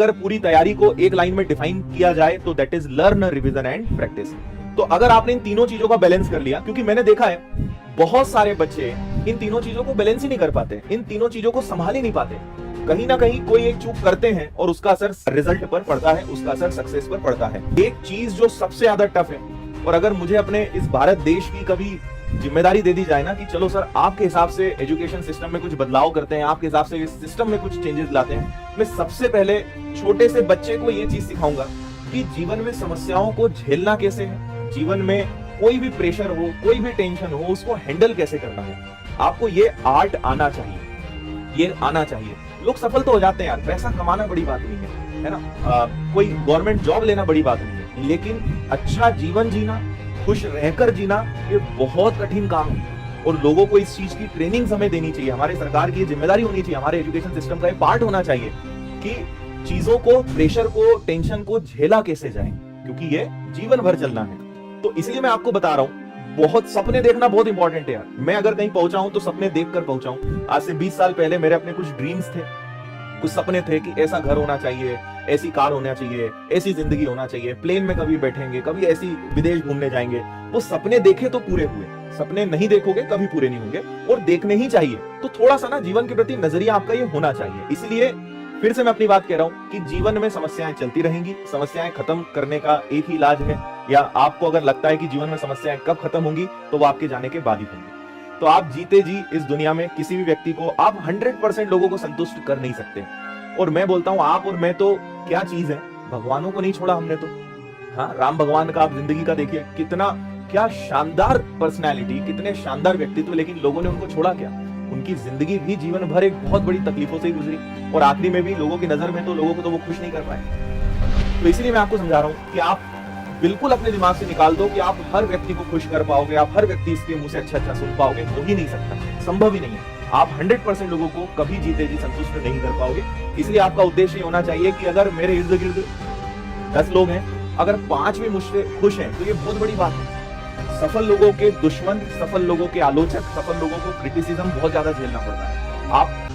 अगर पूरी तैयारी को एक लाइन में डिफाइन किया जाए तो that is learn, revision and practice. तो अगर आपने इन तीनों चीजों का बैलेंस कर लिया, क्योंकि मैंने देखा है बहुत सारे बच्चे इन तीनों चीजों को बैलेंस ही नहीं कर पाते, इन तीनों चीजों को संभाल ही नहीं पाते, कहीं ना कहीं कोई एक चूक करते हैं और उसका असर रिजल्ट पर पड़ता है, उसका असर सक्सेस पर पड़ता है। एक चीज जो सबसे ज्यादा टफ है, और अगर मुझे अपने इस भारत देश की कभी जिम्मेदारी दे दी जाए ना कि चलो सर आपके हिसाब से एजुकेशन सिस्टम में कुछ बदलाव करते हैं, आपके हिसाब से इस सिस्टम में कुछ चेंजेस लाते हैं, मैं सबसे पहले छोटे से बच्चे को ये चीज सिखाऊंगा कि जीवन में समस्याओं को झेलना कैसे है, जीवन में कोई भी प्रेशर हो, कोई भी टेंशन हो, उसको हैंडल कैसे करना है। आपको ये आर्ट आना चाहिए, ये आना चाहिए। लोग सफल तो हो जाते हैं यार, पैसा कमाना बड़ी बात नहीं है ना, कोई गवर्नमेंट जॉब लेना बड़ी बात नहीं है, लेकिन अच्छा जीवन जीना, खुश रहकर जीना, ये बहुत कठिन काम है और लोगों को इस चीज की ट्रेनिंग हमें देनी चाहिए। हमारे सरकार की जिम्मेदारी होनी चाहिए, हमारे एजुकेशन सिस्टम का ये पार्ट होना चाहिए कि चीजों को, प्रेशर को, टेंशन को झेला कैसे जाए, क्योंकि ये जीवन भर चलना है। तो इसलिए मैं आपको बता रहा हूँ, बहुत सपने देखना बहुत इंपॉर्टेंट है यार। मैं अगर कहीं पहुंचा हूं तो सपने देखकर पहुंचा हूं। आज से 20 साल पहले मेरे अपने कुछ ड्रीम्स थे, कुछ सपने थे कि ऐसा घर होना चाहिए, ऐसी कार होना चाहिए, ऐसी जिंदगी होना चाहिए, प्लेन में कभी बैठेंगे, कभी ऐसी विदेश घूमने जाएंगे। वो सपने देखे तो पूरे हुए, सपने नहीं देखोगे कभी पूरे नहीं होंगे, और देखने ही चाहिए। तो थोड़ा सा ना जीवन के प्रति नजरिया आपका ये होना चाहिए। इसलिए फिर से मैं अपनी बात कह रहा हूं कि जीवन में समस्याएं चलती रहेंगी, समस्याएं खत्म करने का एक ही इलाज है, या आपको अगर लगता है कि जीवन में समस्याएं कब खत्म होंगी तो वो आपके जाने के बाद ही होंगी। तो आप जीते जी इस दुनिया में किसी भी व्यक्ति को, आप 100% लोगों को संतुष्ट कर नहीं सकते। और मैं बोलता हूं आप और मैं तो क्या चीज है, भगवानों को नहीं छोड़ा हमने तो। हाँ, राम भगवान का आप जिंदगी का देखिए, कितना क्या शानदार पर्सनैलिटी, कितने शानदार व्यक्तित्व, लेकिन लोगों ने उनको छोड़ा क्या? उनकी जिंदगी भी जीवन भर एक बहुत बड़ी तकलीफों से ही गुजरी, और आखिरी में भी लोगों की नजर में तो लोगों को तो वो खुश नहीं कर पाए। तो इसीलिए मैं आपको समझा रहा हूं कि आप बिल्कुल अपने दिमाग से निकाल दो कि आप हर व्यक्ति को खुश कर पाओगे, आप हर व्यक्ति इसके मुंह से अच्छा सुन पाओगे, हो ही नहीं सकता, संभव ही नहीं है। आप 100% लोगों को कभी जीते जी संतुष्ट नहीं कर पाओगे। इसलिए आपका उद्देश्य ये होना चाहिए कि अगर मेरे इर्द गिर्द 10 लोग हैं, अगर 5 भी मुझसे खुश हैं तो ये बहुत बड़ी बात है। सफल लोगों के दुश्मन, सफल लोगों के आलोचक, सफल लोगों को क्रिटिसिज्म बहुत ज्यादा झेलना पड़ता है। आप